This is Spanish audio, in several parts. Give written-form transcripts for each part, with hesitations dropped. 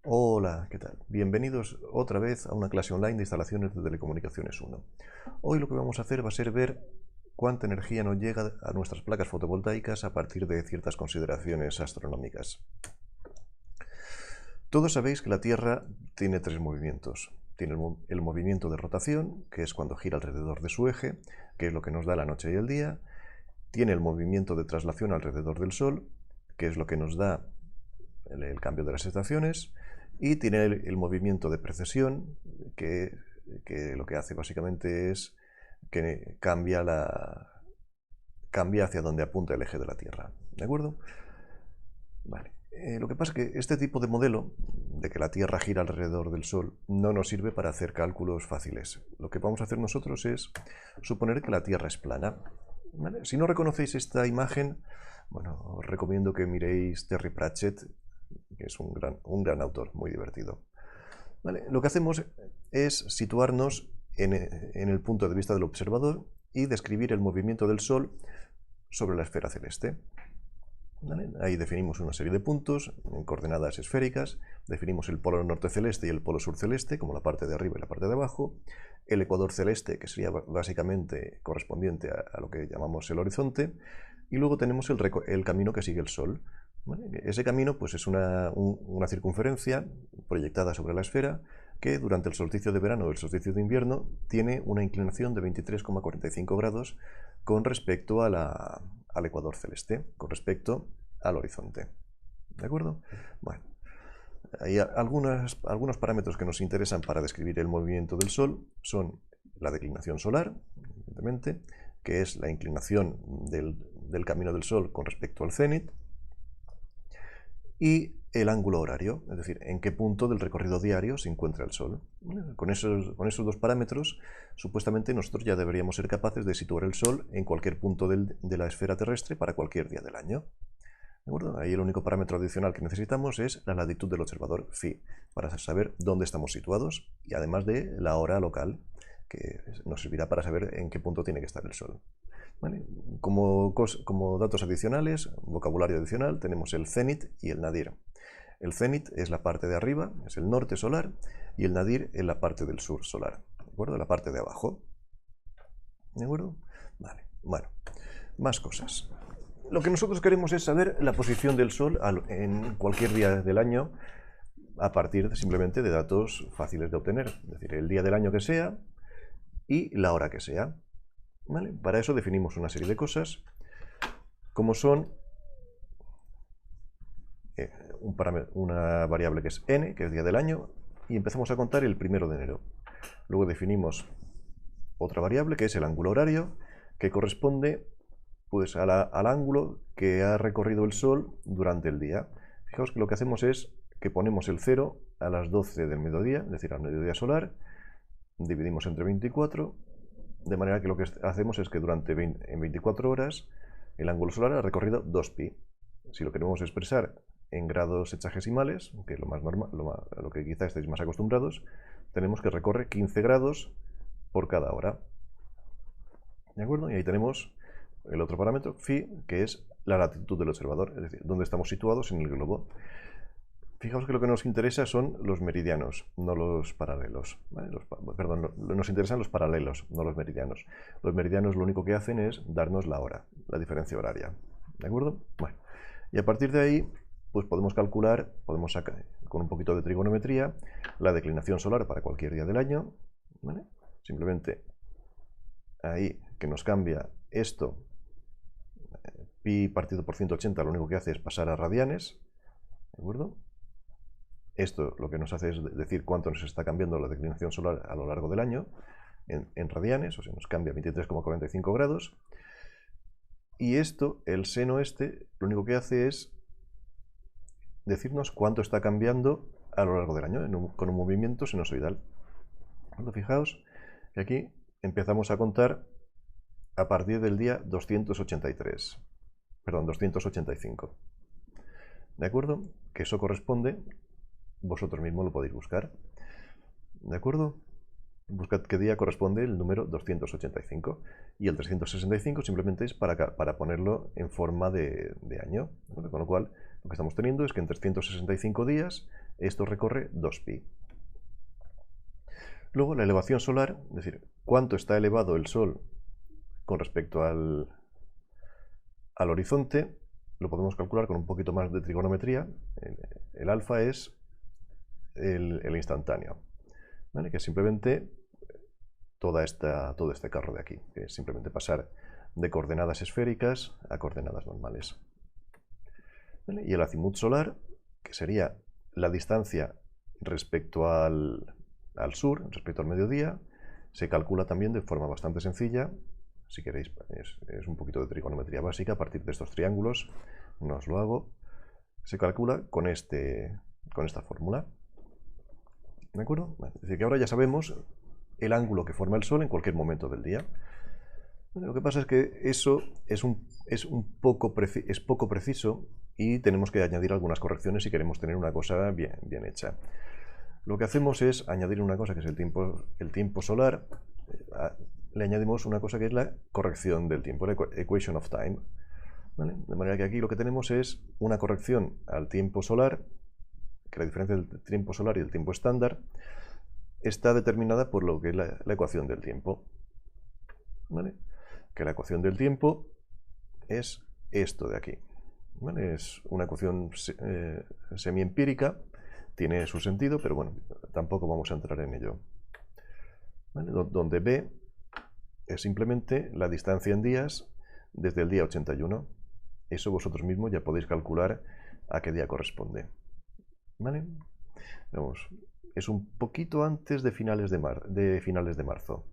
Hola, ¿qué tal? Bienvenidos otra vez a una clase online de instalaciones de telecomunicaciones 1. Hoy lo que vamos a hacer va a ser ver cuánta energía nos llega a nuestras placas fotovoltaicas a partir de ciertas consideraciones astronómicas. Todos sabéis que la Tierra tiene tres movimientos. Tiene el movimiento de rotación, que es cuando gira alrededor de su eje, que es lo que nos da la noche y el día. Tiene el movimiento de traslación alrededor del Sol, que es lo que nos da el cambio de las estaciones, y tiene el movimiento de precesión, que lo que hace básicamente es que cambia hacia donde apunta el eje de la Tierra. ¿De acuerdo? Vale. Lo que pasa es que este tipo de modelo, de que la Tierra gira alrededor del Sol, no nos sirve para hacer cálculos fáciles. Lo que vamos a hacer nosotros es suponer que la Tierra es plana. ¿Vale? Si no reconocéis esta imagen, bueno, os recomiendo que miréis Terry Pratchett, que es un gran autor, muy divertido. ¿Vale? Lo que hacemos es situarnos en el punto de vista del observador y describir el movimiento del Sol sobre la esfera celeste. ¿Vale? Ahí definimos una serie de puntos en coordenadas esféricas, definimos el polo norte celeste y el polo sur celeste como la parte de arriba y la parte de abajo, el ecuador celeste, que sería básicamente correspondiente a lo que llamamos el horizonte, y luego tenemos el camino que sigue el Sol. ¿Vale? Ese camino pues, es una circunferencia proyectada sobre la esfera que durante el solsticio de verano o el solsticio de invierno tiene una inclinación de 23,45 grados con respecto al ecuador celeste, con respecto al horizonte. ¿De acuerdo? Bueno, hay algunos parámetros que nos interesan para describir el movimiento del Sol son la declinación solar, evidentemente, que es la inclinación del camino del Sol con respecto al cenit, y el ángulo horario, es decir, en qué punto del recorrido diario se encuentra el Sol. Con esos dos parámetros, supuestamente nosotros ya deberíamos ser capaces de situar el Sol en cualquier punto de la esfera terrestre para cualquier día del año. ¿De acuerdo? Ahí el único parámetro adicional que necesitamos es la latitud del observador phi, para saber dónde estamos situados, y además de la hora local, que nos servirá para saber en qué punto tiene que estar el Sol. ¿Vale? Como datos adicionales, vocabulario adicional, tenemos el cenit y el nadir. El cenit es la parte de arriba, es el norte solar, y el nadir es la parte del sur solar, ¿de acuerdo? La parte de abajo. ¿De acuerdo? Vale, bueno, más cosas. Lo que nosotros queremos es saber la posición del Sol en cualquier día del año a partir simplemente de datos fáciles de obtener, es decir, el día del año que sea y la hora que sea. ¿Vale? Para eso definimos una serie de cosas, como son una variable que es n, que es día del año, y empezamos a contar el 1 de enero. Luego definimos otra variable que es el ángulo horario, que corresponde pues, al ángulo que ha recorrido el Sol durante el día. Fijaos que lo que hacemos es que ponemos el 0 a las 12 del mediodía, es decir, al mediodía solar, dividimos entre 24, de manera que lo que hacemos es que en 24 horas el ángulo solar ha recorrido 2pi. Si lo queremos expresar en grados hexagesimales, que es lo más normal, lo que quizá estéis más acostumbrados, tenemos que recorre 15 grados por cada hora. ¿De acuerdo? Y ahí tenemos el otro parámetro, phi, que es la latitud del observador, es decir, dónde estamos situados en el globo. Fijaos que lo que nos interesa son los meridianos, no los paralelos. ¿Vale? Perdón, nos interesan los paralelos, no los meridianos. Los meridianos lo único que hacen es darnos la hora, la diferencia horaria. ¿De acuerdo? Bueno, y a partir de ahí, pues podemos calcular, podemos sacar con un poquito de trigonometría, la declinación solar para cualquier día del año. ¿Vale? Simplemente ahí que nos cambia esto, pi partido por 180, lo único que hace es pasar a radianes. ¿De acuerdo? Esto lo que nos hace es decir cuánto nos está cambiando la declinación solar a lo largo del año en radianes, o sea, nos cambia 23,45 grados. Y esto, el seno este, lo único que hace es decirnos cuánto está cambiando a lo largo del año con un movimiento sinusoidal. Fijaos que aquí empezamos a contar a partir del día 285. ¿De acuerdo? Que eso corresponde, vosotros mismos lo podéis buscar. ¿De acuerdo? Buscad qué día corresponde el número 285. Y el 365 simplemente es para ponerlo en forma de año. ¿Vale? Con lo cual, lo que estamos teniendo es que en 365 días esto recorre 2pi. Luego la elevación solar, es decir, cuánto está elevado el Sol con respecto al horizonte, lo podemos calcular con un poquito más de trigonometría. El alfa es el instantáneo, ¿vale? Que es simplemente todo este carro de aquí, que es simplemente pasar de coordenadas esféricas a coordenadas normales. ¿Vale? Y el azimut solar, que sería la distancia respecto al sur, respecto al mediodía, se calcula también de forma bastante sencilla. Si queréis, es un poquito de trigonometría básica a partir de estos triángulos. No os lo hago. Se calcula con esta fórmula. ¿De acuerdo? Es decir, que ahora ya sabemos el ángulo que forma el Sol en cualquier momento del día. Lo que pasa es que eso es poco preciso y tenemos que añadir algunas correcciones si queremos tener una cosa bien hecha. Lo que hacemos es añadir una cosa que es el tiempo solar. Le añadimos una cosa que es la corrección del tiempo, la equation of time, ¿vale? De manera que aquí lo que tenemos es una corrección al tiempo solar, que la diferencia del tiempo solar y el tiempo estándar está determinada por lo que es la ecuación del tiempo, ¿vale? Que la ecuación del tiempo es esto de aquí, ¿vale? Es una ecuación semi-empírica, tiene su sentido, pero bueno, tampoco vamos a entrar en ello, ¿vale? Donde B es simplemente la distancia en días desde el día 81. Eso vosotros mismos ya podéis calcular a qué día corresponde, ¿vale? Vamos, es un poquito antes de finales de marzo.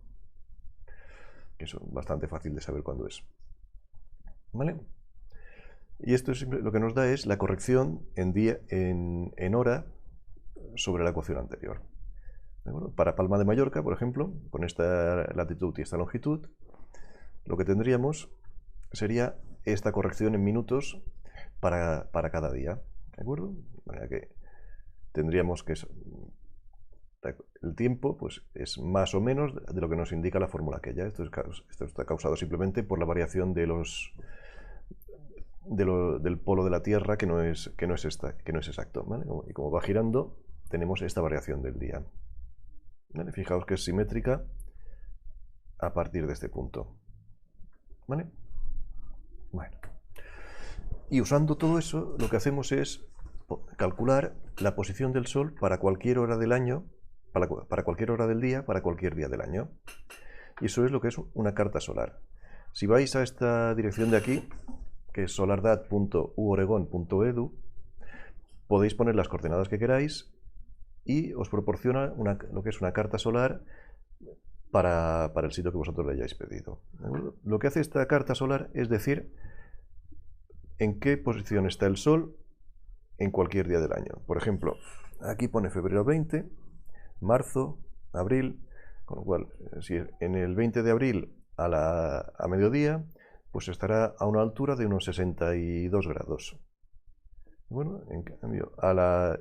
Eso es bastante fácil de saber cuándo es, ¿vale? Y esto lo que nos da es la corrección en hora sobre la ecuación anterior. Para Palma de Mallorca, por ejemplo, con esta latitud y esta longitud, lo que tendríamos sería esta corrección en minutos para cada día, ¿de acuerdo? De manera que tendríamos que el tiempo pues, es más o menos de lo que nos indica la fórmula aquella. Esto está causado simplemente por la variación del polo de la Tierra que no es exacto, ¿vale? Y como va girando, tenemos esta variación del día, ¿vale? Fijaos que es simétrica a partir de este punto, ¿vale? Bueno. Y usando todo eso, lo que hacemos es calcular la posición del Sol para cualquier hora del año, para cualquier hora del día, para cualquier día del año. Y eso es lo que es una carta solar. Si vais a esta dirección de aquí, que es solardad.uoregon.edu, podéis poner las coordenadas que queráis y os proporciona lo que es una carta solar para el sitio que vosotros le hayáis pedido. Lo que hace esta carta solar es decir en qué posición está el Sol en cualquier día del año. Por ejemplo, aquí pone febrero 20, marzo, abril, con lo cual, si en el 20 de abril a mediodía, pues estará a una altura de unos 62 grados. Bueno, en cambio,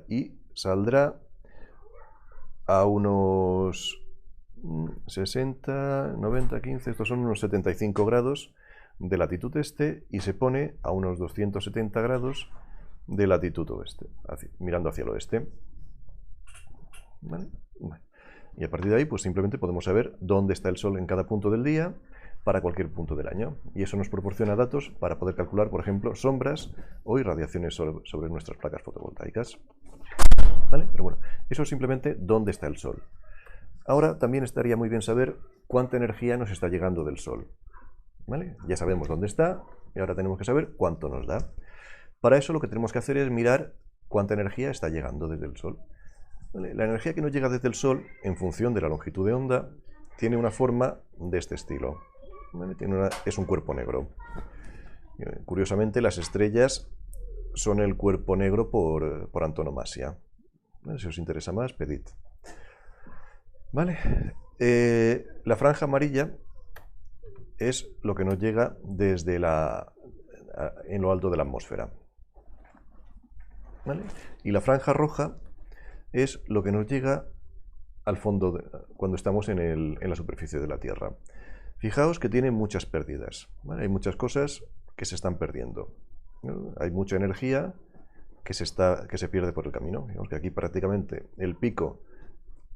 y saldrá a unos 60, 90, 15, estos son unos 75 grados de latitud este y se pone a unos 270 grados de latitud oeste, mirando hacia el oeste. ¿Vale? Bueno. Y a partir de ahí, pues simplemente podemos saber dónde está el Sol en cada punto del día para cualquier punto del año. Y eso nos proporciona datos para poder calcular, por ejemplo, sombras o irradiaciones sobre nuestras placas fotovoltaicas. ¿Vale? Pero bueno, eso es simplemente dónde está el Sol. Ahora también estaría muy bien saber cuánta energía nos está llegando del Sol. ¿Vale? Ya sabemos dónde está y ahora tenemos que saber cuánto nos da. Para eso lo que tenemos que hacer es mirar cuánta energía está llegando desde el Sol. ¿Vale? La energía que nos llega desde el Sol, en función de la longitud de onda, tiene una forma de este estilo. ¿Vale? Es un cuerpo negro. Curiosamente, las estrellas son el cuerpo negro por antonomasia. ¿Vale? Si os interesa más, pedid. ¿Vale? La franja amarilla es lo que nos llega desde en lo alto de la atmósfera. ¿Vale? Y la franja roja es lo que nos llega al fondo cuando estamos en la superficie de la Tierra. Fijaos que tiene muchas pérdidas, ¿vale? Hay muchas cosas que se están perdiendo, ¿no? Hay mucha energía que se pierde por el camino. Digamos que aquí prácticamente el pico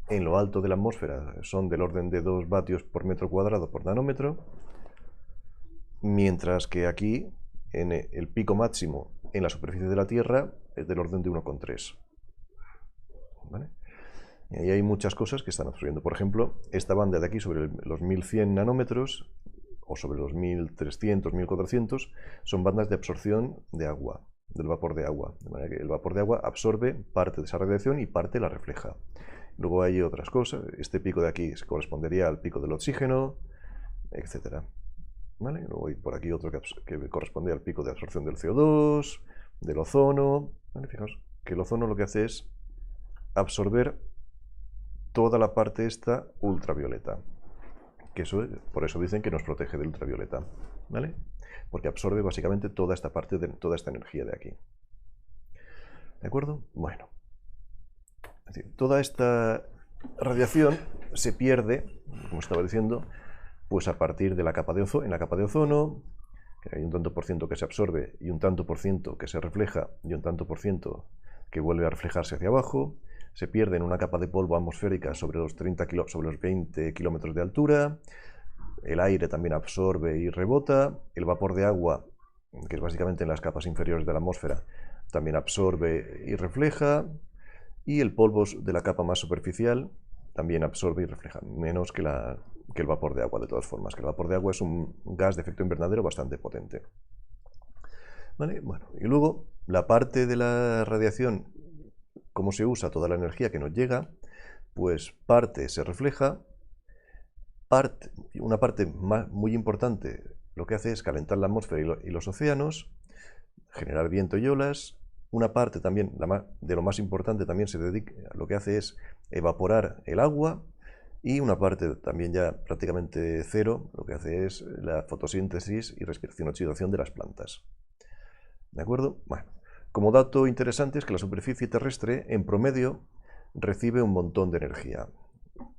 en lo alto de la atmósfera son del orden de 2 vatios por metro cuadrado por nanómetro, mientras que aquí en el pico máximo en la superficie de la Tierra es del orden de 1,3. ¿Vale? Y ahí hay muchas cosas que están absorbiendo. Por ejemplo, esta banda de aquí sobre los 1100 nanómetros o sobre los 1300, 1400 son bandas de absorción de agua, del vapor de agua. De manera que el vapor de agua absorbe parte de esa radiación y parte la refleja. Luego hay otras cosas. Este pico de aquí correspondería al pico del oxígeno, etc. ¿Vale? Luego hay por aquí otro que corresponde al pico de absorción del CO2, del ozono. ¿Vale? Fijaos que el ozono lo que hace es absorber toda la parte esta ultravioleta. Que por eso dicen que nos protege del ultravioleta. ¿Vale? Porque absorbe básicamente toda esta parte, toda esta energía de aquí. ¿De acuerdo? Bueno. Es decir, toda esta radiación se pierde, como estaba diciendo, pues a partir de la capa de ozono, en la capa de ozono, que hay un tanto por ciento que se absorbe y un tanto por ciento que se refleja y un tanto por ciento que vuelve a reflejarse hacia abajo. Se pierde en una capa de polvo atmosférica sobre los 20 kilómetros de altura. El aire también absorbe y rebota. El vapor de agua, que es básicamente en las capas inferiores de la atmósfera, también absorbe y refleja. Y el polvo de la capa más superficial también absorbe y refleja, menos que el vapor de agua, de todas formas, que el vapor de agua es un gas de efecto invernadero bastante potente. ¿Vale? Bueno, y luego la parte de la radiación, cómo se usa toda la energía que nos llega, pues parte se refleja, una parte muy importante lo que hace es calentar la atmósfera y los océanos, generar viento y olas. Una parte también, de lo más importante, también se dedica, lo que hace es evaporar el agua, y una parte también ya prácticamente cero, lo que hace es la fotosíntesis y respiración, oxidación de las plantas. ¿De acuerdo? Bueno, como dato interesante es que la superficie terrestre, en promedio, recibe un montón de energía.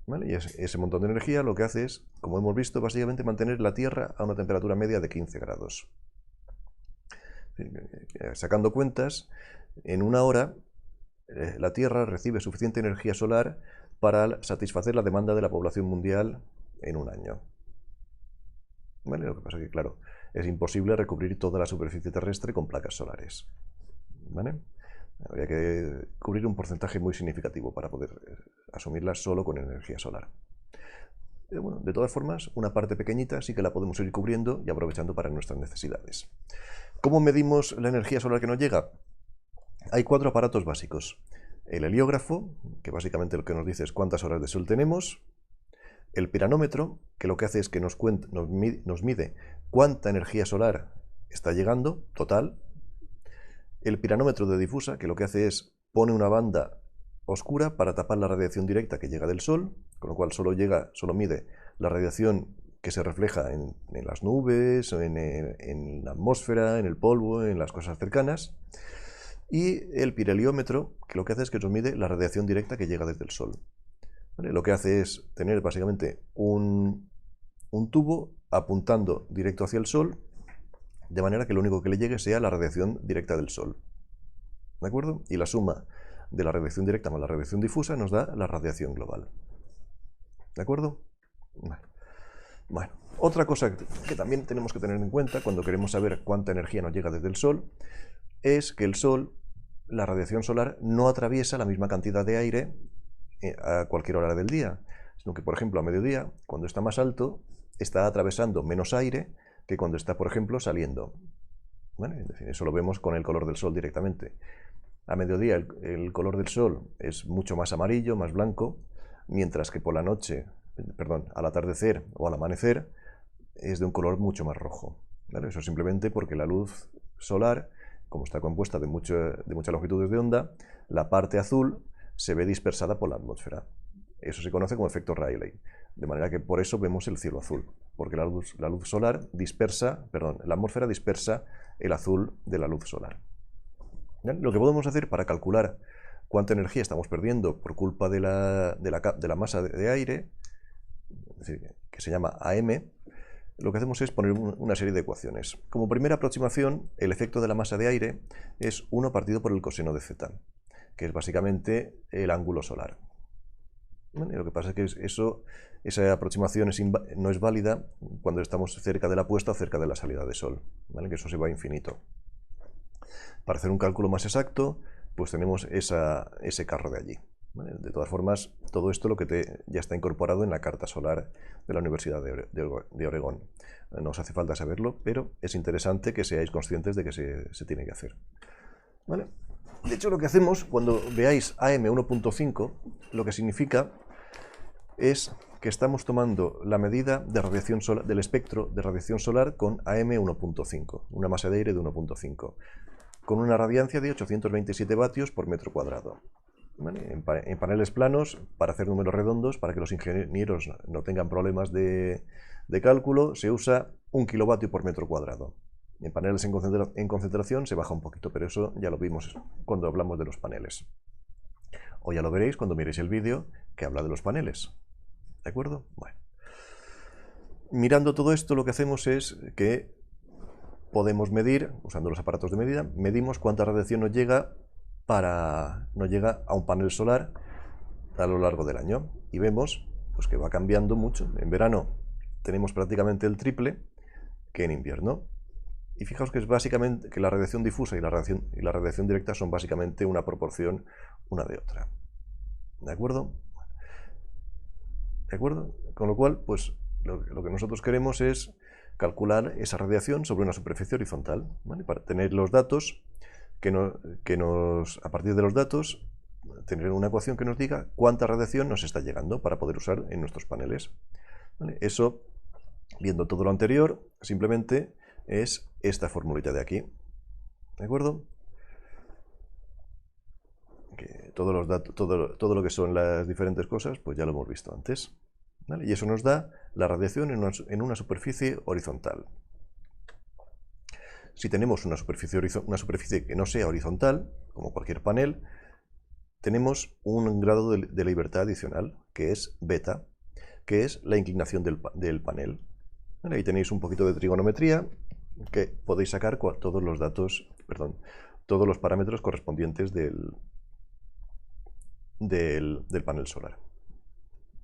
¿Vale? Y ese montón de energía lo que hace es, como hemos visto, básicamente mantener la Tierra a una temperatura media de 15 grados. Sacando cuentas, en una hora la Tierra recibe suficiente energía solar para satisfacer la demanda de la población mundial en un año. ¿Vale? Lo que pasa es que, claro, es imposible recubrir toda la superficie terrestre con placas solares. ¿Vale? Habría que cubrir un porcentaje muy significativo para poder asumirla solo con energía solar. Pero bueno, de todas formas, una parte pequeñita sí que la podemos ir cubriendo y aprovechando para nuestras necesidades. ¿Cómo medimos la energía solar que nos llega? Hay 4 aparatos básicos. El heliógrafo, que básicamente lo que nos dice es cuántas horas de sol tenemos. El piranómetro, que lo que hace es que nos mide cuánta energía solar está llegando, total. El piranómetro de difusa, que lo que hace es pone una banda oscura para tapar la radiación directa que llega del sol, con lo cual solo mide la radiación que se refleja en las nubes, en la atmósfera, en el polvo, en las cosas cercanas. Y el pirheliómetro, que lo que hace es que nos mide la radiación directa que llega desde el sol. ¿Vale? Lo que hace es tener básicamente un tubo apuntando directo hacia el sol, de manera que lo único que le llegue sea la radiación directa del sol. ¿De acuerdo? Y la suma de la radiación directa más la radiación difusa nos da la radiación global. ¿De acuerdo? Bueno, otra cosa que también tenemos que tener en cuenta cuando queremos saber cuánta energía nos llega desde el sol es que el sol, la radiación solar, no atraviesa la misma cantidad de aire a cualquier hora del día, sino que, por ejemplo, a mediodía, cuando está más alto, está atravesando menos aire que cuando está, por ejemplo, saliendo. ¿Vale? Es decir, eso lo vemos con el color del sol directamente. A mediodía el color del sol es mucho más amarillo, más blanco, mientras que por la noche, al atardecer o al amanecer, es de un color mucho más rojo. ¿Vale? Eso simplemente porque la luz solar, como está compuesta de muchas longitudes de onda, la parte azul se ve dispersada por la atmósfera. Eso se conoce como efecto Rayleigh. De manera que por eso vemos el cielo azul, porque la luz solar la atmósfera dispersa el azul de la luz solar. ¿Vale? Lo que podemos hacer para calcular cuánta energía estamos perdiendo por culpa de la masa de aire, es decir, que se llama AM, lo que hacemos es poner una serie de ecuaciones. Como primera aproximación, el efecto de la masa de aire es 1 partido por el coseno de z, que es básicamente el ángulo solar. ¿Vale? Lo que pasa es que esa aproximación no es válida cuando estamos cerca de la puesta o cerca de la salida de sol, ¿vale? Que eso se va a infinito. Para hacer un cálculo más exacto, pues tenemos ese carro de allí. ¿Vale? De todas formas, todo esto ya está incorporado en la carta solar de la Universidad de Oregón. No os hace falta saberlo, pero es interesante que seáis conscientes de que se tiene que hacer. ¿Vale? De hecho, lo que hacemos cuando veáis AM 1.5, lo que significa es que estamos tomando la medida de radiación solar, del espectro de radiación solar con AM 1.5, una masa de aire de 1.5, con una radiancia de 827 vatios por metro cuadrado. ¿Vale? En paneles planos, para hacer números redondos, para que los ingenieros no tengan problemas de cálculo, se usa 1 kilovatio por metro cuadrado. En paneles en concentración se baja un poquito, pero eso ya lo vimos cuando hablamos de los paneles. O ya lo veréis cuando miréis el vídeo que habla de los paneles. ¿De acuerdo? Bueno. Mirando todo esto, lo que hacemos es que podemos medir, usando los aparatos de medida, medimos cuánta radiación nos llega a un panel solar a lo largo del año. Y vemos pues, que va cambiando mucho. En verano tenemos prácticamente el triple que en invierno. Y fijaos que es básicamente que la radiación difusa y la radiación directa son básicamente una proporción una de otra. ¿De acuerdo? ¿De acuerdo? Con lo cual, pues lo que nosotros queremos es calcular esa radiación sobre una superficie horizontal, ¿vale? Para tener los datos a partir de los datos, tener una ecuación que nos diga cuánta radiación nos está llegando para poder usar en nuestros paneles. ¿Vale? Eso, viendo todo lo anterior, simplemente es esta formulita de aquí. ¿De acuerdo? Que todos los datos, todo lo que son las diferentes cosas, pues ya lo hemos visto antes. ¿Vale? Y eso nos da la radiación en una superficie horizontal. Si tenemos una superficie que no sea horizontal, como cualquier panel, tenemos un grado de libertad adicional, que es beta, que es la inclinación del panel. ¿Vale? Ahí tenéis un poquito de trigonometría, que podéis sacar todos los datos, todos los parámetros correspondientes del panel solar.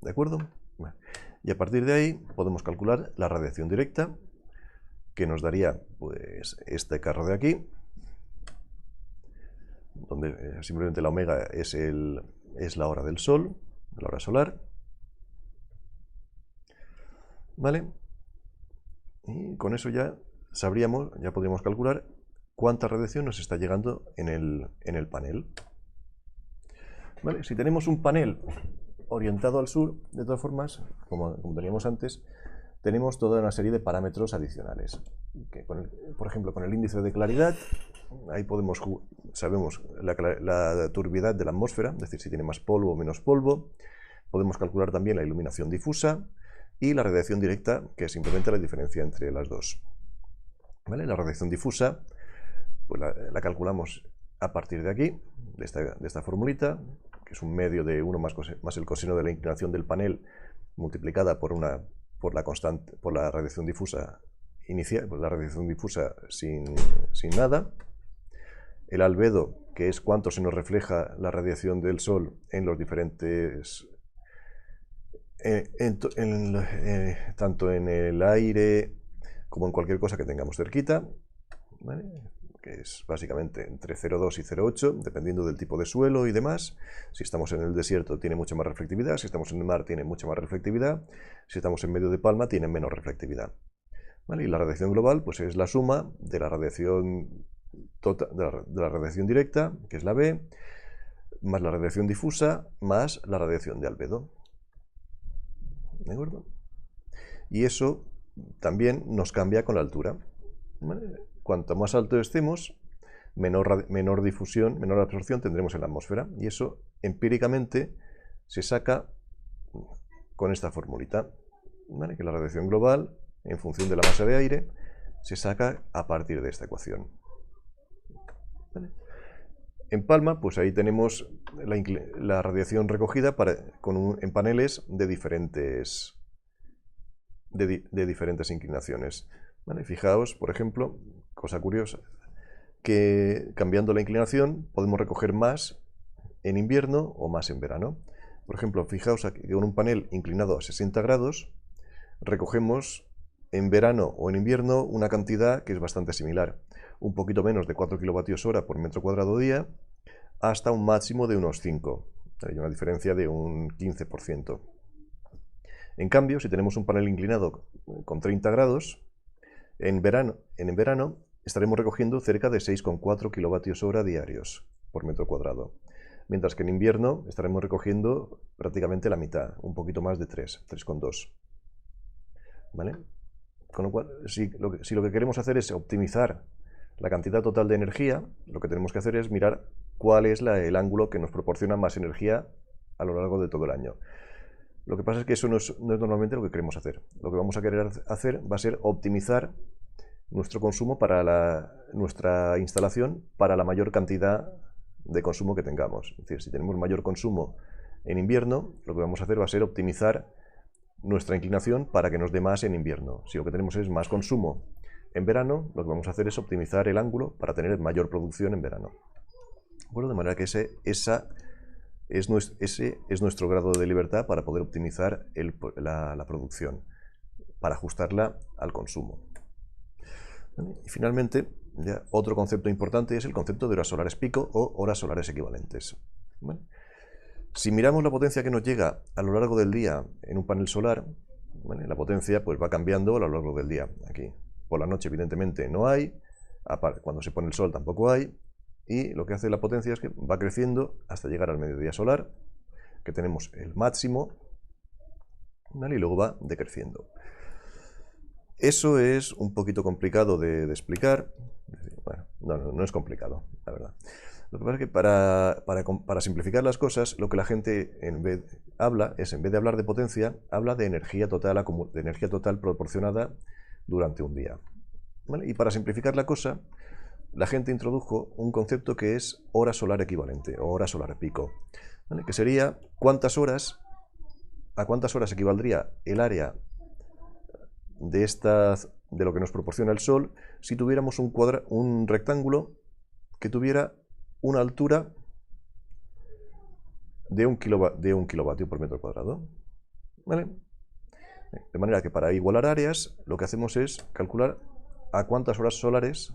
¿De acuerdo? Bueno, y a partir de ahí podemos calcular la radiación directa, que nos daría pues este carro de aquí, donde simplemente la omega es la hora del sol, la hora solar. ¿Vale? Y con eso ya podríamos calcular cuánta radiación nos está llegando en el panel. ¿Vale? Si tenemos un panel orientado al sur, de todas formas, como teníamos antes, tenemos toda una serie de parámetros adicionales. Por ejemplo, con el índice de claridad, ahí sabemos la turbiedad de la atmósfera, es decir, si tiene más polvo o menos polvo. Podemos calcular también la iluminación difusa y la radiación directa, que es simplemente la diferencia entre las dos. ¿Vale? La radiación difusa pues la calculamos a partir de aquí, de esta formulita, que es un medio de 1 más el coseno de la inclinación del panel multiplicada por la radiación difusa inicial, la radiación difusa sin nada. El albedo, que es cuánto se nos refleja la radiación del sol en los diferentes tanto en el aire como en cualquier cosa que tengamos cerquita, ¿vale? Que es básicamente entre 0,2 y 0,8, dependiendo del tipo de suelo y demás. Si estamos en el desierto tiene mucha más reflectividad, si estamos en el mar tiene mucha más reflectividad, si estamos en medio de palma tiene menos reflectividad. ¿Vale? Y la radiación global pues es la suma de la radiación de la radiación directa, que es la B, más la radiación difusa, más la radiación de albedo. ¿De acuerdo? Y eso también nos cambia con la altura. ¿Vale? Cuanto más alto estemos, menor difusión, menor absorción tendremos en la atmósfera. Y eso empíricamente se saca con esta formulita, ¿vale? Que la radiación global, en función de la masa de aire, se saca a partir de esta ecuación. ¿Vale? En Palma, pues ahí tenemos la radiación recogida en paneles de diferentes de diferentes inclinaciones. ¿Vale? Fijaos, por ejemplo, cosa curiosa, que cambiando la inclinación podemos recoger más en invierno o más en verano. Por ejemplo, fijaos aquí, con un panel inclinado a 60 grados, recogemos en verano o en invierno una cantidad que es bastante similar, un poquito menos de 4 kWh por metro cuadrado día, hasta un máximo de unos 5. Hay una diferencia de un 15%. En cambio, si tenemos un panel inclinado con 30 grados, en verano estaremos recogiendo cerca de 6,4 kWh diarios por metro cuadrado. Mientras que en invierno estaremos recogiendo prácticamente la mitad, un poquito más de 3,2. ¿Vale? Con lo cual, si lo que queremos hacer es optimizar la cantidad total de energía, lo que tenemos que hacer es mirar cuál es el ángulo que nos proporciona más energía a lo largo de todo el año. Lo que pasa es que eso no es normalmente lo que queremos hacer. Lo que vamos a querer hacer va a ser optimizar nuestro consumo para nuestra instalación para la mayor cantidad de consumo que tengamos. Es decir, si tenemos mayor consumo en invierno, lo que vamos a hacer va a ser optimizar nuestra inclinación para que nos dé más en invierno. Si lo que tenemos es más consumo en verano, lo que vamos a hacer es optimizar el ángulo para tener mayor producción en verano. Bueno, de manera que ese es nuestro grado de libertad para poder optimizar la producción, para ajustarla al consumo. Y finalmente, ya otro concepto importante es el concepto de horas solares pico o horas solares equivalentes. ¿Vale? Si miramos la potencia que nos llega a lo largo del día en un panel solar, ¿vale? La potencia pues va cambiando a lo largo del día. Aquí por la noche evidentemente no hay, cuando se pone el sol tampoco hay, y lo que hace la potencia es que va creciendo hasta llegar al mediodía solar, que tenemos el máximo, ¿vale? Y luego va decreciendo. Eso es un poquito complicado de explicar. Bueno, no es complicado, la verdad. Lo que pasa es que para simplificar las cosas, lo que la gente en vez de hablar de potencia, habla de energía total proporcionada durante un día. ¿Vale? Y para simplificar la cosa, la gente introdujo un concepto que es hora solar equivalente o hora solar pico, ¿vale? Que sería a cuántas horas equivaldría el área de lo que nos proporciona el Sol si tuviéramos un rectángulo que tuviera una altura de un kilovatio por metro cuadrado. ¿Vale? De manera que para igualar áreas lo que hacemos es calcular a cuántas horas solares,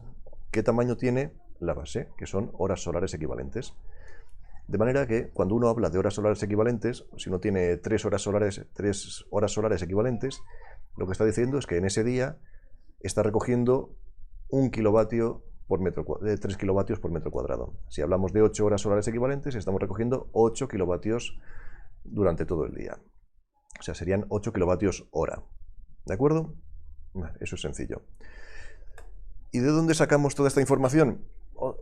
qué tamaño tiene la base, que son horas solares equivalentes. De manera que cuando uno habla de horas solares equivalentes, si uno tiene 3 horas solares equivalentes, lo que está diciendo es que en ese día está recogiendo 1 kilovatio de 3 kilovatios por metro cuadrado. Si hablamos de 8 horas solares equivalentes, estamos recogiendo 8 kilovatios durante todo el día. O sea, serían 8 kilovatios hora. ¿De acuerdo? Eso es sencillo. ¿Y de dónde sacamos toda esta información?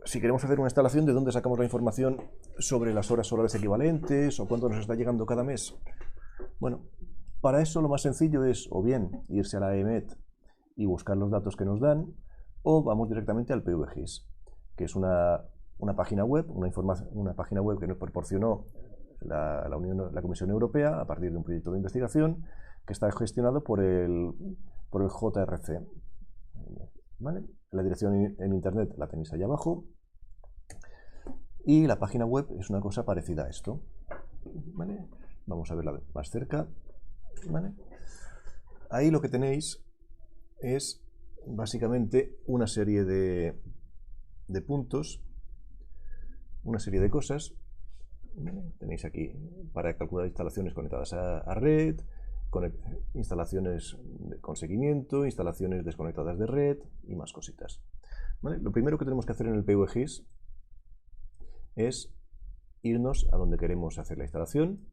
Si queremos hacer una instalación, ¿de dónde sacamos la información sobre las horas solares equivalentes o cuánto nos está llegando cada mes? Bueno, para eso lo más sencillo es o bien irse a la EMET y buscar los datos que nos dan, o vamos directamente al PVGIS, que es una página web, una página web que nos proporcionó la Comisión Europea a partir de un proyecto de investigación que está gestionado por el JRC. ¿Vale? La dirección en internet la tenéis ahí abajo. Y la página web es una cosa parecida a esto. ¿Vale? Vamos a verla más cerca. ¿Vale? Ahí lo que tenéis es básicamente una serie de puntos, una serie de cosas. ¿Vale? Tenéis aquí para calcular instalaciones conectadas a red, instalaciones con seguimiento, instalaciones desconectadas de red y más cositas. ¿Vale? Lo primero que tenemos que hacer en el PVGIS es irnos a donde queremos hacer la instalación.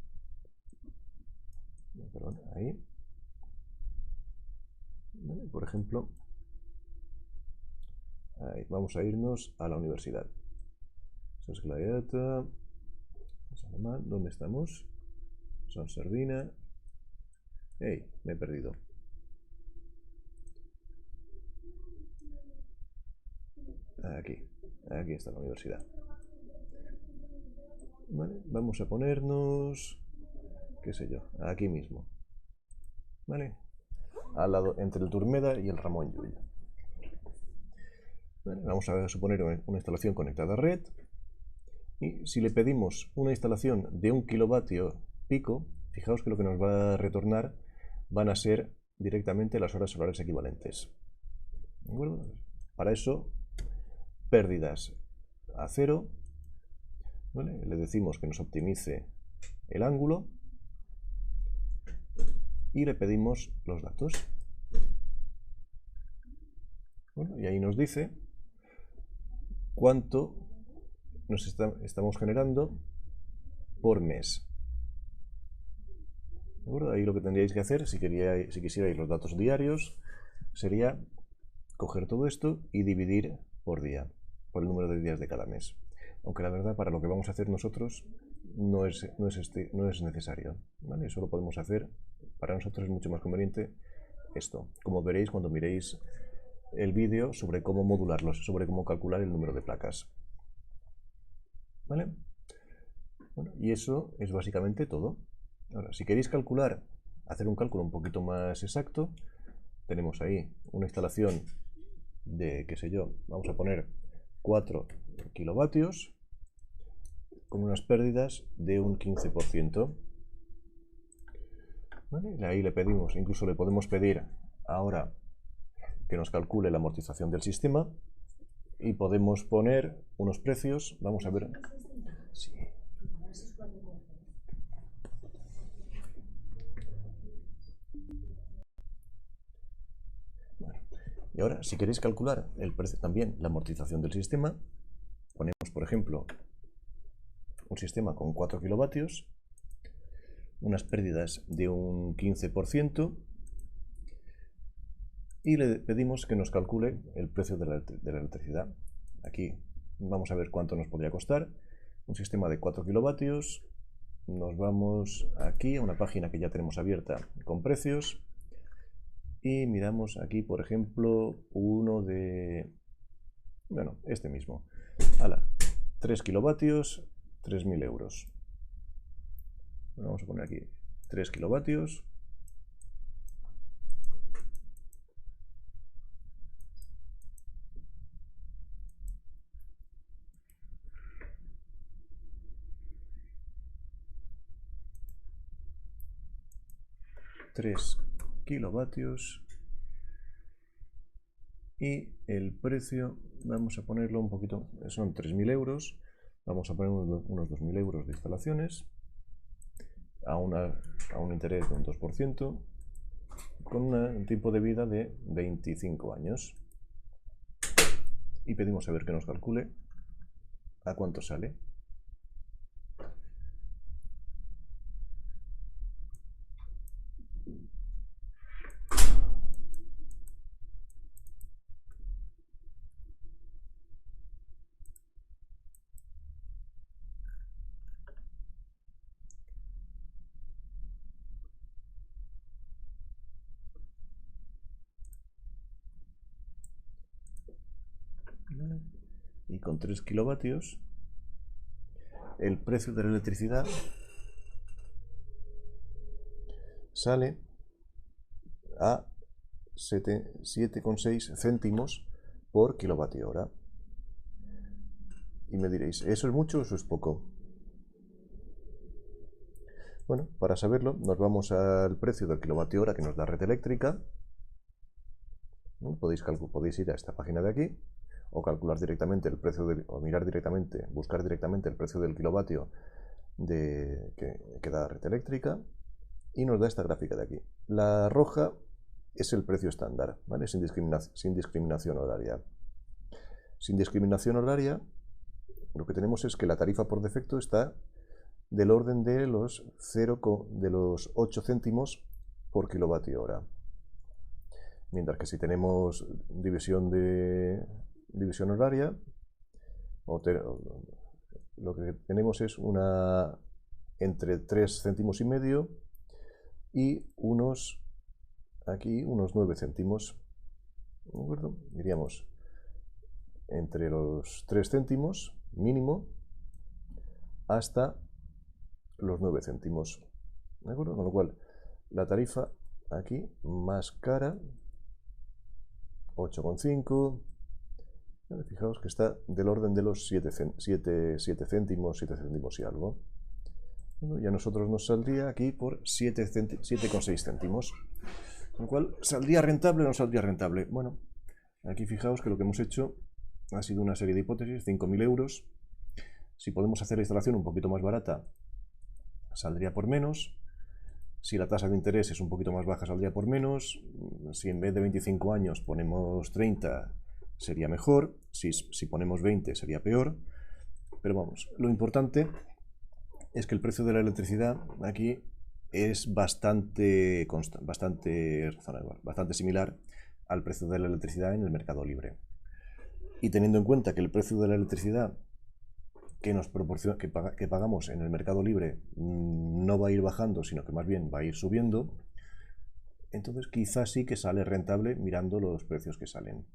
Perdón, ahí. ¿Vale? Por ejemplo, ahí, vamos a irnos a la universidad. ¿Dónde estamos? Son Sardina. ¡Ey! Me he perdido. Aquí está la universidad. ¿Vale? Vamos a ponernos, qué sé yo, aquí mismo. ¿Vale? al lado entre el Turmeda y el Ramón Llull. Vale, vamos a suponer una instalación conectada a red. Y si le pedimos una instalación de 1 kilovatio pico, fijaos que lo que nos va a retornar van a ser directamente las horas solares equivalentes. ¿De acuerdo? Para eso, pérdidas a 0. ¿Vale? Le decimos que nos optimice el ángulo y le pedimos los datos. Bueno, y ahí nos dice cuánto nos estamos generando por mes. ¿De acuerdo? Ahí lo que tendríais que hacer, si quisierais los datos diarios, sería coger todo esto y dividir por día, por el número de días de cada mes. Aunque la verdad, para lo que vamos a hacer nosotros, no es necesario, ¿vale? Eso lo podemos hacer, para nosotros es mucho más conveniente esto, como veréis cuando miréis el vídeo sobre cómo modularlos, sobre cómo calcular el número de placas. ¿Vale? Bueno, y eso es básicamente todo. Ahora, si queréis hacer un cálculo un poquito más exacto, tenemos ahí una instalación de, qué sé yo, vamos a poner 4 kilovatios con unas pérdidas de un 15%. ¿Vale? Ahí le pedimos, incluso le podemos pedir ahora que nos calcule la amortización del sistema y podemos poner unos precios. Vamos a ver. Sí. Bueno, y ahora, si queréis calcular el precio, también la amortización del sistema, ponemos, por ejemplo, un sistema con 4 kilovatios, unas pérdidas de un 15%, y le pedimos que nos calcule el precio de la electricidad. Aquí vamos a ver cuánto nos podría costar. Un sistema de 4 kilovatios. Nos vamos aquí a una página que ya tenemos abierta con precios. Y miramos aquí, por ejemplo, uno de... Bueno, este mismo. 3 kilovatios, 3.000 euros. Bueno, vamos a poner aquí 3 kilovatios. Y el precio vamos a ponerlo un poquito, son 3.000 euros, vamos a poner unos 2.000 euros de instalaciones a un interés de un 2% con un tiempo de vida de 25 años y pedimos a ver que nos calcule a cuánto sale. Y con 3 kilovatios el precio de la electricidad sale a 7,6 céntimos por kilovatio hora. Y me diréis, ¿eso es mucho o eso es poco? Bueno, para saberlo nos vamos al precio del kilovatio hora que nos da Red Eléctrica. Podéis ir a esta página de aquí o calcular directamente el precio o mirar directamente, buscar directamente el precio del kilovatio que da Red Eléctrica y nos da esta gráfica de aquí. La roja es el precio estándar, ¿vale? Sin discriminación horaria. Sin discriminación horaria, lo que tenemos es que la tarifa por defecto está del orden de los 8 céntimos por kilovatio hora. Mientras que si tenemos división horaria, lo que tenemos es una entre 3 céntimos y medio y unos 9 céntimos. ¿De acuerdo? Diríamos entre los 3 céntimos mínimo hasta los 9 céntimos. ¿De acuerdo? Con lo cual la tarifa aquí más cara, 8,5. Fijaos que está del orden de los 7 céntimos, 7 céntimos y algo. Bueno, y a nosotros nos saldría aquí por 7,6 céntimos. Con lo cual, ¿saldría rentable o no saldría rentable? Bueno, aquí fijaos que lo que hemos hecho ha sido una serie de hipótesis, 5.000 euros. Si podemos hacer la instalación un poquito más barata, saldría por menos. Si la tasa de interés es un poquito más baja, saldría por menos. Si en vez de 25 años ponemos 30, sería mejor. Si ponemos 20, sería peor. Pero vamos, lo importante es que el precio de la electricidad aquí es bastante razonable, bastante similar al precio de la electricidad en el mercado libre. Y teniendo en cuenta que el precio de la electricidad que nos proporciona, que pagamos en el mercado libre no va a ir bajando, sino que más bien va a ir subiendo, entonces quizás sí que sale rentable mirando los precios que salen.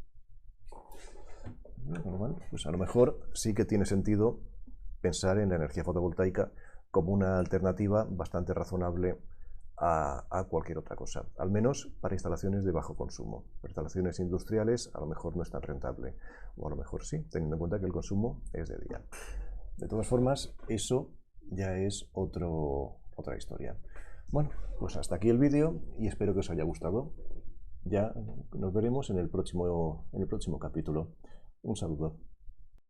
Bueno, pues a lo mejor sí que tiene sentido pensar en la energía fotovoltaica como una alternativa bastante razonable a cualquier otra cosa, al menos para instalaciones de bajo consumo. Para instalaciones industriales a lo mejor no es tan rentable, o a lo mejor sí, teniendo en cuenta que el consumo es de día. De todas formas, eso ya es otra historia. Bueno, pues hasta aquí el vídeo y espero que os haya gustado. Ya nos veremos en el próximo capítulo. Un saludo.